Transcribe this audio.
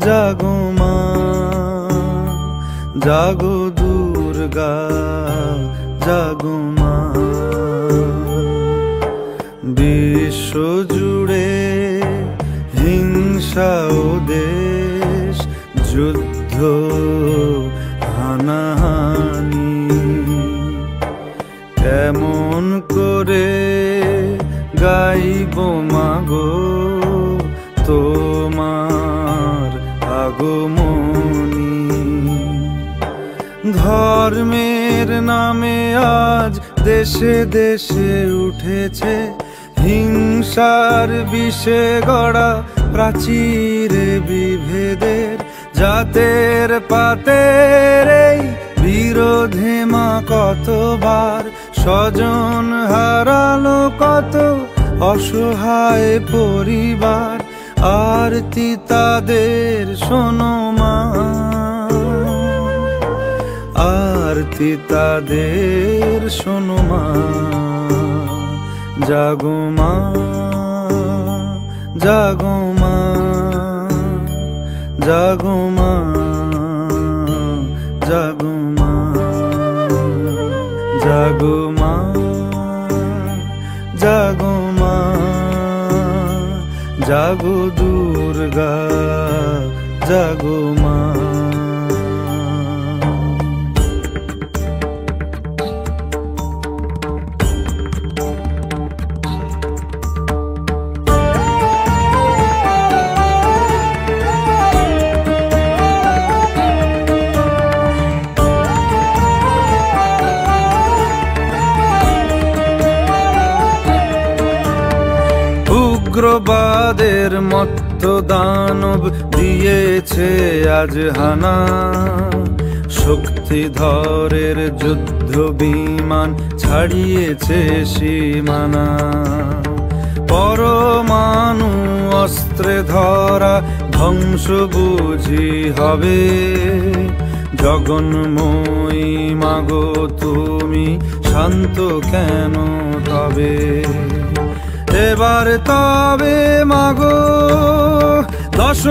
জাগো মা, জাগো দুর্গা, জাগো মা। বিশ্ব জুড়ে হিংসা ও দেশ, যুদ্ধ হানাহানি, কেমন করে গাইব মাগো তোমার আগমনী। ধর্মের নামে আজ দেশে দেশে উঠেছে হিংসার বিষে গড়া প্রাচীরে বিভেদের, জাতের পাতের এই বিরোধে মা কতবার স্বজন হারালো কত অসহায় পরিবার। আরতি তাদের শোনো মা, আরতি তাদের শোনো মা। জাগো মা, জাগো মা, জাগো মা, জাগো মা, জাগো মা, জাগো মা, জাগো দুর্গা, জাগো মা। উগ্রবাদের মত্ত দানব দিয়েছে আজ হানা, শক্তিধরের যুদ্ধ বিমান ছাড়িয়েছে সীমানা। পরমাণু অস্ত্রে ধরা ধ্বংস বুঝি হবে, জগন্ময়ী মাগো তুমি শান্ত কেন তবে। এবার তবে মাগো দশ